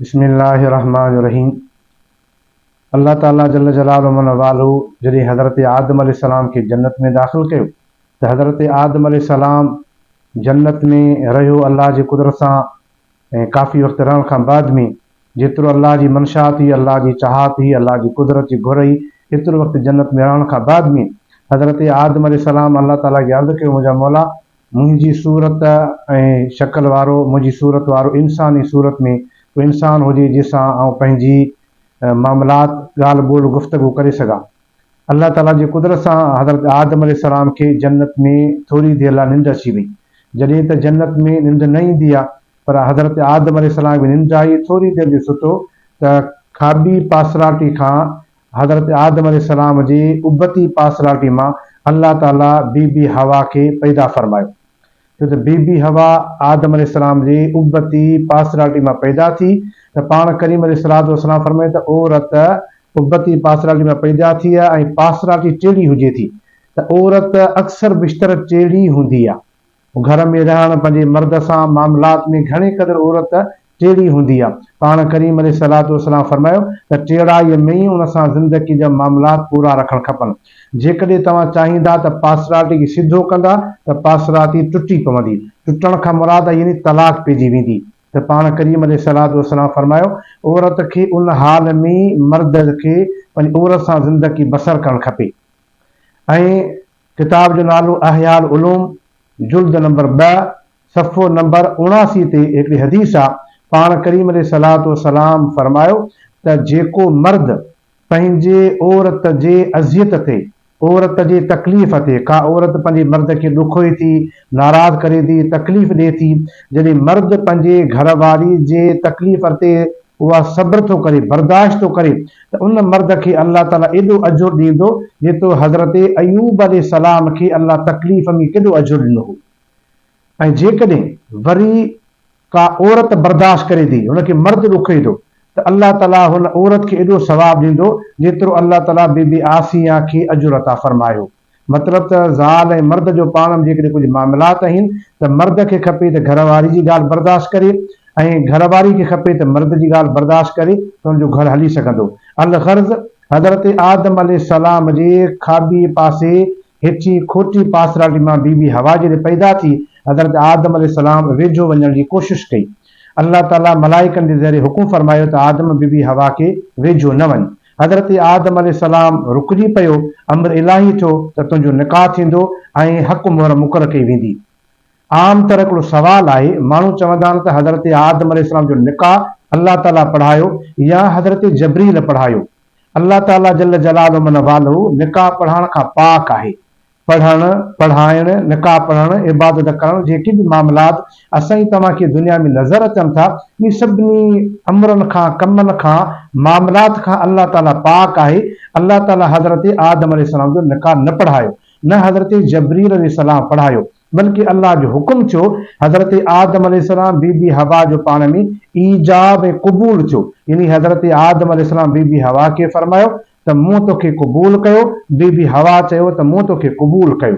बिस्मिल्लाहिर्रहमानिर्रहीम। अल्लाह ताला जल्ल जलालुहु व वालहु जॾहिं हज़रत आदम अलैहिस्सलाम खे जन्नत में दाख़िल कयो त हज़रत आदम अलैहिस्सलाम जन्नत में रहियो अल्लाह जी कुदरत सां ऐं काफ़ी वक़्तु रहण खां बाद में जेतिरो अल्लाह जी मंशा थी, अल्लाह जी चाहत हुई, अल्लाह जी कुदरत जी घुर हुई, एतिरो वक़्तु जन्नत में रहण खां बाद में हज़रत आदम अलैहिस्सलाम अल्लाह ताला खे अर्ज़ु कयो, मुंहिंजा मौला मुंहिंजी सूरत ऐं शक्ल वारो, मुंहिंजी सूरत वारो इंसानी सूरत में को इंसान हुजे जंहिंसां आउं पंहिंजी मामलात ॻाल्हि ॿोल गुफ़्तगू करे सघां। अल्लाह ताला जी कुदरत सां हज़रत आदम अलैहिस्सलाम खे जन्नत में थोरी देरि लाइ निंड अची वई। जॾहिं त जन्नत में निंड न ईंदी आहे, पर हज़रत आदम अलैहिस्सलाम खे निंड आई, थोरी देरि जो सुतो त खाॿी पासराटी खां हज़रत आदम अलैहिस्सलाम जे उबती पासराटी मां अल्लाह ताला बीबी हवा खे पैदा फरमायो। छो त बीबी हवा आदम अलैहिस्सलाम जे उबती पासराटी मां पैदा थी त पाण करीम अलैहिस्सलातु वस्सलाम फरमाए त औरत उबती पासराटी मां पैदा थी आहे ऐं पासराटी टेढ़ी हुजे थी त औरत अक्सर बिस्तर टेढ़ी हूंदी आहे। घर में रहण, पंहिंजे मर्द सां मामलात में घणे क़दुरु औरत टेढ़ी हूंदी आहे। पाण करीम अलैहिस्सलातु वस्सलाम फरमायो त टेढ़ाईअ में ई उन सां ज़िंदगी जा मामलात पूरा रखणु खपनि। जेकॾहिं तव्हां चाहींदा त पासराटी खे सिधो कंदा त पासराटी टुटी पवंदी। टुटण खां मुराद यानी तलाक पइजी वेंदी। त पाण करीम अलैहिस्सलातु वस्सलाम फरमायो औरत खे उन हाल में मर्द खे पंहिंजी औरत सां ज़िंदगी बसर करणु खपे। ऐं किताब जो नालो अहयाल उलूम जुल्द नंबर 2 सफ़ो नंबर 79 ते हिकिड़ी हदीस आहे। पाण करीम अलैहिस्सलातु वस्सलाम फरमायो त जेको मर्द पंहिंजे औरत जे अज़ियत ते, औरत जे तकलीफ़ ते, का औरत पंहिंजे मर्द खे ॾुखोए थी, नाराज़ करे थी, तकलीफ़ ॾिए थी, जॾहिं मर्द पंहिंजे घरवारी जे तकलीफ़ ते उहा सब्र थो करे, बर्दाश्त थो करे, त उन मर्द खे अल्लाह ताला एॾो अजुर ॾींदो जेतिरो हज़रत अयूब अलैहिस्सलाम खे अल्लाह तकलीफ़ में केॾो अजुर ॾिनो हो। ऐं जेकॾहिं वरी का औरत बर्दाश्त करे थी, हुनखे मर्द ॾुखोए थो, त अल्लाह ताला हुन औरत खे एॾो सवाबु ॾींदो जेतिरो अल्लाह ताला बीबी आसिया खे अजुर अता फरमायो। मतिलबु त ज़ाल ऐं मर्द जो पाण में जेकॾहिं कुझु मामलात आहिनि त मर्द खे खपे त घरवारी जी ॻाल्हि बर्दाश्त करे ऐं घरवारी खे खपे त मर्द जी ॻाल्हि बर्दाश्त करे त हुनजो घर हली सघंदो। अलग़र्ज़ हज़रत आदम अलैहिस्सलाम जे खाॿी पासे हेठी खोटी पासराटी मां बीबी हवा जॾहिं पैदा थी, हज़रत आदम अलैहिस्सलाम वेझो वञण जी कोशिशि कई। अल्लाह ताला मलाइकनि जे ज़रिए हुकुम फरमायो त आदम बीबी हवा खे वेझो न वञ। हज़रत आदम अलैहिस्सलाम रुकिजी पियो, अमर इलाही थियो त तुंहिंजो निकाह थींदो ऐं हक़ मोहर मुक़ररु कई वेंदी। आम तरह हिकिड़ो सुवालु आहे, माण्हू चवंदा आहिनि त हज़रत आदम अलैहिस्सलाम जो निकाह अल्लाह ताला पढ़ायो या हज़रत जबरील पढ़ायो। अल्लाह ताला जल्ल जलालुहु व वालहु निकाह पढ़ाइण खां पाक आहे। पढ़णु, पढ़ाइणु, निकाह पढ़णु, इबादत करणु, जेके बि मामलात असां तव्हांखे दुनिया में नज़र अचनि था, इन सभिनी अमरनि खां, कमनि खां, मामलात खां अल्लाह ताला पाक आहे। अल्लाह ताला हज़रत आदम अलैहिस्सलाम जो निकाह न पढ़ायो, न हज़रत जबरील अलैहिस्सलाम पढ़ायो, बल्कि अल्लाह जो हुकुम थियो। हज़रत आदम अलैहिस्सलाम बीबी हवा जो पाण में ईजाब ऐं क़बूल थियो, यानी हज़रत आदम अलैहिस्सलाम बीबी हवा खे फरमायो त मूं तोखे क़बूल कयो, बीबी हवा चयो त मूं तोखे क़बूल कयो।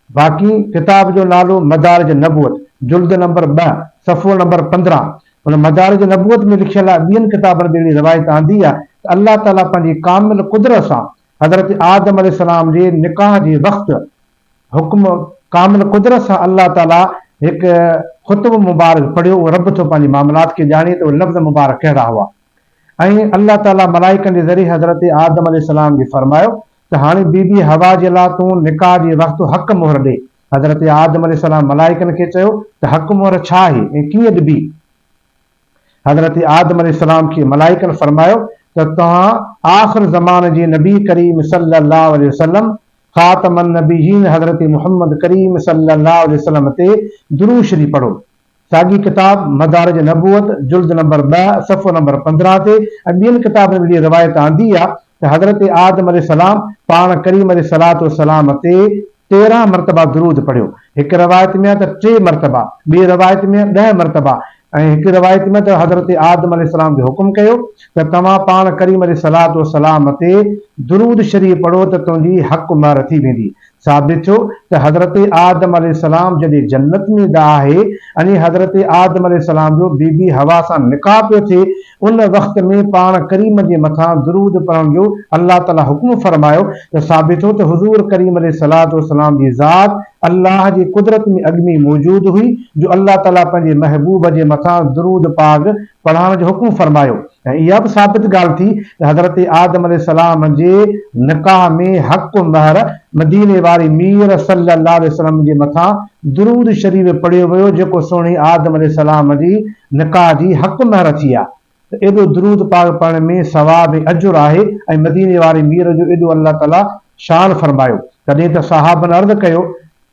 बाक़ी किताब जो नालो मदारिज नबूवत जुल्द नंबर 2 सफ़ो नंबर 15, हुन मदारिज नबूवत में लिखियल आहे। ॿियनि किताबनि में अहिड़ी रिवायत आंदी आहे त अल्लाह ताला पंहिंजी कामिल कुदरत सां हज़रत आदम अलैहिस्सलाम जे निकाह जे वक़्तु हुक्म कामिल कुदरत सां अल्लाह ताला हिकु ख़ुतबो मुबारक पढ़ियो। उहो रब थो पंहिंजी मामलात खे ॼाणे त उहे लफ़्ज़ मुबारक कहिड़ा हुआ। ऐं अल्लाह ताला मलाइकनि जे ज़रिए हज़रत आदम अलैहिस्सलाम खे फरमायो त हाणे बीबी हवा जे लाइ तूं निकाह जे वक़्तु हक़ मोहर ॾे। हज़रत आदम अलैहिस्सलाम मलाइकनि खे चयो त हक़ मोहर छा आहे ऐं कीअं ॾिबी। हज़रत आदम अलैहिस्सलाम खे मलाइकनि फरमायो त तव्हां आख़िर ज़माने जे नबी करीम सल्लल्लाहु अलैहि वसल्लम ख़ातमन नबीयीन हज़रत मुहम्मद करीम सल्लल्लाहु अलैहि वसल्लम ते दुरूद शरीफ़ पढ़ो। साॻी किताब मदारिज नबूवत जुल्द नंबर 2 सफ़ो नंबर 15 ते ऐं ॿियनि किताबनि में रिवायत आंदी आहे त हज़रत आदम अलैहिस्सलाम पाण करीम अलैहिस्सलातु वस्सलाम ते 13 मरतबा दुरूद पढ़ियो। हिकु रवायत में आहे त 3 मरतबा, ॿी रवायत में 10 मरतबा, ऐं हिकु रवायत में त हज़रत आदम अलैहिस्सलाम खे हुकुम कयो त तव्हां पाण करीम अलैहिस्सलातु वस्सलाम ते दुरूद शरीफ़ पढ़ो त तुंहिंजी हक़ मार थी वेंदी। साबित थियो त हज़रत आदम अलैहिस्सलाम जॾहिं जन्नत में आहे अने हज़रत आदम अलैहिस्सलाम जो बीबी हवा सां निकाह पियो थिए, उन वक़्त में पाण करीम जे मथां दुरूद पढ़ण जो अल्लाह ताला हुक्म फरमायो त साबित थियो त हुज़ूर करीम अलैहिस्सलातु वस्सलाम जी ज़ात अल्लाह जी कुदरत में अॻु में मौजूद हुई, जो अल्लाह ताला पंहिंजे महबूब जे मथां दुरूद पाक पढ़ण जो हुक्म फरमायो। ऐं इहा बि साबित ॻाल्हि थी त हज़रत आदम अलैहिस्सलाम जे निकाह में हक़ महर मदीने वारी मीर सल्लल्लाहु अलैहि वसल्लम जे मथां दुरूद शरीफ़ पढ़ियो वियो, जेको सुहिणी आदम अलैहिस्सलाम जी निकाह जी हक़ महर थी आहे। त एॾो दुरूद पाक पढ़ण में सवाब अजुर आहे ऐं मदीने वारी मीर जो एॾो अल्लाह ताला शान फरमायो। तॾहिं त सहाबन अर्ज़ कयो,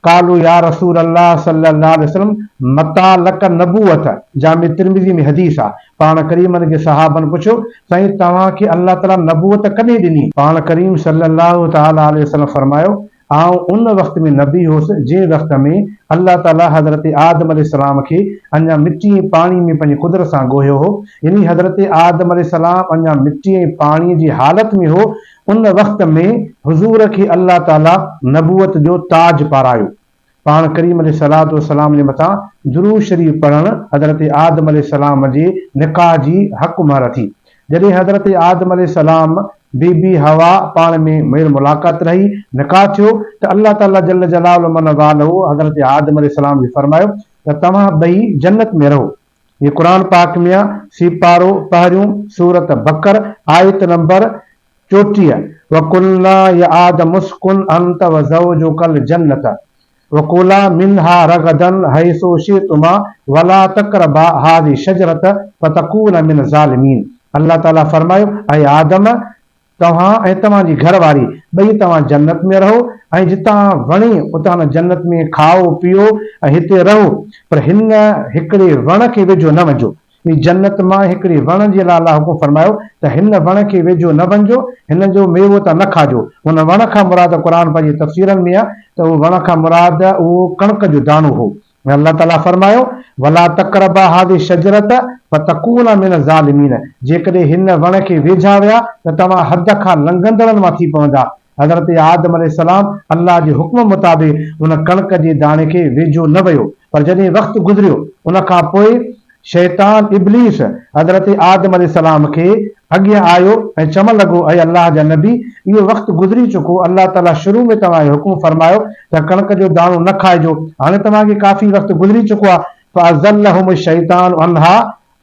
कालू या रसूल अल्लाह सल्लल्लाहु अलैहि वसल्लम मता लक नबूवत, जामे तिरमिज़ी में हदीस आहे। पाण करीमन के सहाबन पुछो, साईं तव्हांखे अल्लाह ताला नबूवत कॾहिं ॾिनी? पाण करीम सल्लल्लाहु ताला अलैहि वसल्लम फरमायो, आउं उन वक़्त में नबी हुउसि जंहिं वक़्त में अल्लाह ताला हज़रत आदम अलैहिस्सलाम खे अञा मिट्टी ऐं पाणी में पंहिंजी कुदरत सां ॻोहियो हो। यानी हज़रत आदम अलैहिस्सलाम अञा मिट्टी ऐं पाणीअ जी हालत में हो। उन वक़्त में हुज़ूर खे अल्लाह ताला नबूवत जो ताज पारायो। पाण करीम अलैहिस्सलातु वस्सलाम जे मथां दुरूद शरीफ़ पढ़ण हज़रत आदम अलैहिस्सलाम जे निकाह जी हक़ महर थी। जॾहिं हज़रत आदम अलैहिस्सलाम बीबी हवा पाण में मेल मुलाक़ात रही, निकाह थियो, त अल्लाह ताला जल्ल जलालुहु मन वालहु हज़रत आदम अलैहिस्सलाम खे फरमायो त तव्हां ॿई जन्नत में रहो। ये क़ुरान पाक में आहे, सीपारो पहिरियों सूरत बकर आयत नंबर 34, वकुल्ना या आदम उस्कुन अंत व ज़ौजुकल जन्नत वकुला मिनहा रगदन हैसो शितुमा वला तक़रबा हाज़ी शजरत फतकून मिन ज़ालिमीन। अल्लाह ताला फरमायो, ऐं आदम तव्हां ऐं तव्हांजी घरवारी ॿई तव्हां जन्नत में रहो ऐं जितां वणे उतां जन्नत में खाओ पीओ ऐं हिते रहो, पर हिन हिकिड़े वण खे वेझो न वञो। जन्नत मां हिकिड़ी वण जे लाइ अल्लाह हुकुम फरमायो त हिन वण खे वेझो न वञिजो, हिन जो मेवो त न खाजो। हुन वण खां मुराद क़ुरान पंहिंजी तफ़सीरनि में आहे त उहो वण खां मुराद उहो कणक जो दाणो हो। अल्लाह ताला फरमायो, वला तक़रबा हाज़ी शजरत फतकून मिन ज़ालिमीन, जेकॾहिं हिन वण खे वेझा विया त तव्हां हद खां लंघंदड़नि मां थी पवंदा। हज़रत आदम अलैहिस्सलाम अल्लाह जे हुक्म मुताबिक़ उन कणक जे दाणे खे वेझो न वियो, पर जॾहिं वक़्तु गुज़रियो उन खां पोइ शैतान इब्लीस हज़रत आदम अलैहिस्सलाम खे अॻियां आयो ऐं चवण लॻो, ऐं अल्लाह जा नबी इहो वक़्तु गुज़री चुको, अल्लाह ताला शुरू में तव्हांखे हुकुम फरमायो त कणक जो दाणो न खाइजो, हाणे तव्हांखे काफ़ी वक़्तु गुज़री चुको आहे। फ़अज़ल्लहुम शैतान अन्हा,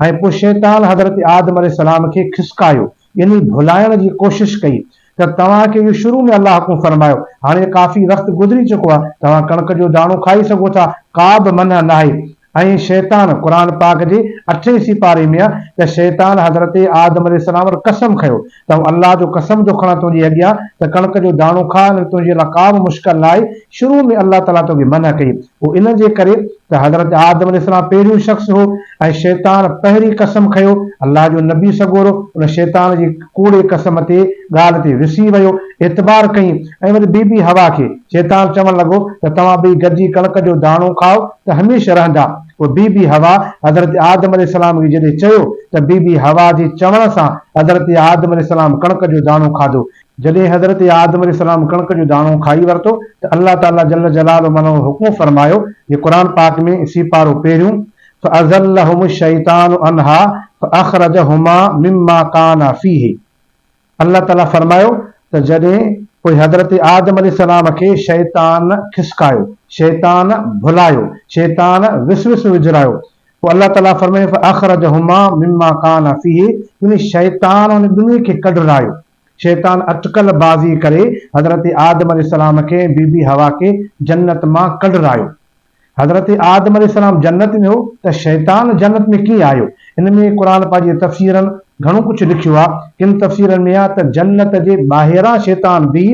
ऐं पोइ शैतान हज़रत आदम अलैहिस्सलाम खे खिसकायो, यानी भुलाइण जी कोशिशि कई त तव्हांखे इहो शुरू में अल्लाह हुकुम फरमायो, हाणे काफ़ी वक़्तु गुज़री चुको आहे, तव्हां कणक जो दाणो खाई सघो था, का बि मना न आहे। ऐं शैतान क़ुरान पाक जे 8 सिपारे में आहे त शैतान हज़रत आदम अलैहिस्सलाम वटि कसम खयो त अल्लाह जो कसम थो खणां तुंहिंजे अॻियां त कणक जो दाणो खा, तुंहिंजे लाइ का बि मुश्किल न आहे। शुरू में अल्लाह ताला तोखे मना कई, पोइ इन जे करे त हज़रत आदम अलैहिस्सलाम पहिरियों शख़्स हो ऐं शैतान पहिरीं कसम खयो, अल्लाह जो नबी सगोरो उन शैतान जी कूड़े कसम ते ॻाल्हि ते विसी वियो, एतबार कई। ऐं वरी बीबी हवा खे शैतान चवण लॻो त तव्हां ॿई गॾिजी कणक जो दाणो खाओ त हमेशह रहंदा। पोइ बीबी हवा हज़रत आदम अलैहिस्सलाम खे जॾहिं चयो त बीबी हवा जे चवण सां हज़रत आदम अलैहिस्सलाम कणक जो दाणो खाधो। जॾहिं हज़रत आदम अलैहिस्सलाम कणक जो दाणो खाई वरितो त अल्लाह ताला जल्ल जलालुहु मनो हुकुम फरमायो, ये क़ुरान पाक में सिपारो पहिरियों, फ़अज़ल्लहुम शैतान अन्हा फ़अख़रजहुमा मिम्मा काना फ़ीहि। अल्लाह ताला फरमायो त जॾहिं पोइ हज़रत आदम अलैहिस्सलाम खे शैतान खिसकायो, शैतान भुलायो, शैतान विसविस विझरायो, पोइ अल्लाह ताला फरमायो फ़अख़रजहुमा मिम्मा काना फ़ीहि, यानी शैतान उन ॿिन्ही खे कढरायो। शैतान अटकल बाज़ी करे हज़रत आदम अलैहिस्सलाम खे बीबी हवा खे जन्नत मां कढरायो। हज़रत आदम अलैहिस्सलाम जन्नत में हो त शैतान जन्नत में कीअं आयो? इन में क़ुरान पाक जी तफ़सीरनि घणो कुझु लिखियो आहे। किन तफ़सीरनि में आहे त जन्नत जे ॿाहिरां शैतान बि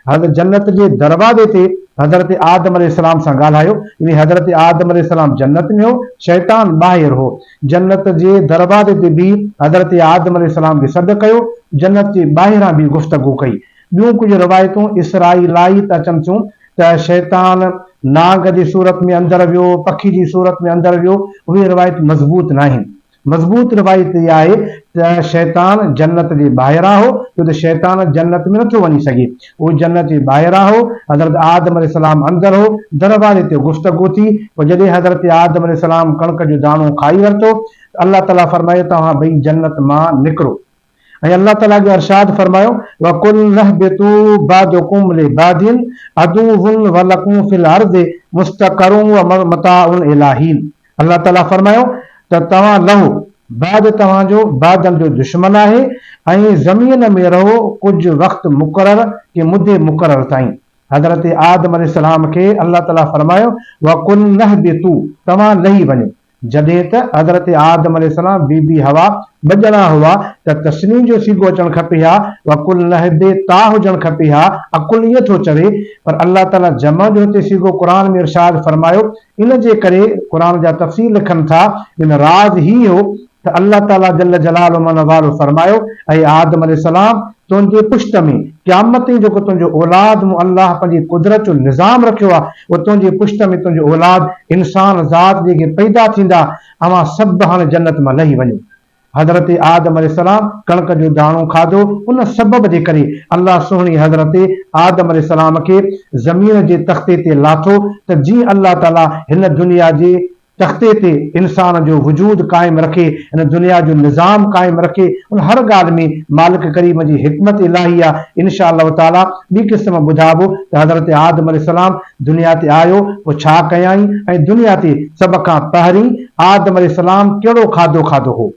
जन्नत जे दरवाज़े ते हज़रत आदम अलैहिस्सलाम सां ॻाल्हायो, यानी हज़रत आदम अलैहिस्सलाम जन्नत में हो, शैतान ॿाहिरि हो। जन्नत जे दरवाज़े ते बि हज़रत आदम अलैहिस्सलाम खे सॾु कयो, जन्नत जे ॿाहिरां बि गुफ़्तगू कई। ॿियूं कुझु रिवायतूं इसराईलाई त अचनि थियूं त शैतान नाग जी सूरत में अंदरि वियो, पखी जी सूरत में अंदरि वियो, उहे रिवायत मज़बूत न आहिनि। मज़बूत रिवायत इहा आहे त शैतान जन्नत जे ॿाहिरां हो, छो त शैतान जन्नत में नथो वञी सघे, उहो जन्नत जे ॿाहिरां हो। हज़रत आदम अलैहिस्सलाम अंदर हो, दरवाज़े ते गुफ़्तगू थी, पोइ जॾहिं हज़रत आदम अलैहिस्सलाम कणक जो दाणो खाई वरितो, अल्लाह ताला फरमायो तव्हां ॿई जन्नत मां निकिरो। ऐं अल्लाह ताला जो अरशाद फरमायो वकुल नहबितू बादुकुम लिबादिन अदुवुन वलकुम फिल अर्दि मुस्तक़रुन व मताउन इलाहीन। अल्लाह ताला फरमायो त तव्हां लहो, बाद तव्हांजो बादल जो दुश्मन आहे ऐं ज़मीन में रहो कुझु वक़्तु मुक़ररु के मुदे मुक़ररु ताईं। हज़रत आदम अलैहिस्सलाम खे अल्लाह ताला फरमायो वकुल नहबितू, तव्हां लही वञो। जॾहिं त हज़रत आदम अलैहिस्सलाम बीबी हवा ॿ हुआ त तस्नीम जो सीगो अचणु खपे हा, वकुल नहबे ता हुजणु खपे हा, अकुल ईअं थो चवे, पर अल्लाह ताला जमा जो हिते सीगो क़ुरान में इरशाद फरमायो। इन जे करे क़ुरान जा तफ़सीर लिखनि था, इन राज़ ही हो त अल्लाह ताला जल्ल जलाल मनवालो फरमायो ऐं आदम अलैहिस्सलाम तुंहिंजे पुष्ट में क़यामत ताईं जेको तुंहिंजो औलाद मूं अल्लाह पंहिंजी कुदरत जो निज़ाम रखियो आहे, उहो तुंहिंजे पुष्ट में तुंहिंजो औलाद इंसान ज़ात जेके पैदा थींदा, अवां सभु हाणे जन्नत मां लही वञो। हज़रत आदम अलैहिस्सलाम कणक जो दाणो खाधो, उन सबब जे करे अल्लाह सुहिणी हज़रत आदम अलैहिस्सलाम खे ज़मीन जे तख़्ते ते लाथो त जीअं अल्लाह ताला हिन दुनिया जे तख़्ते ते इंसान जो वजूद क़ाइम रखे, हिन दुनिया जो निज़ाम क़ाइम रखे, उन हर ॻाल्हि में मालिक करीम जी हिकमत इलाही आहे। इंशा अल्लाह ताला ॿी क़िस्म ॿुधाइबो त हज़रत आदम अलैहिस्सलाम दुनिया ते आयो, पोइ छा कयाई ऐं दुनिया ते सभ खां पहिरीं आदम अलैहिस्सलाम कहिड़ो खाधो खाधो हो।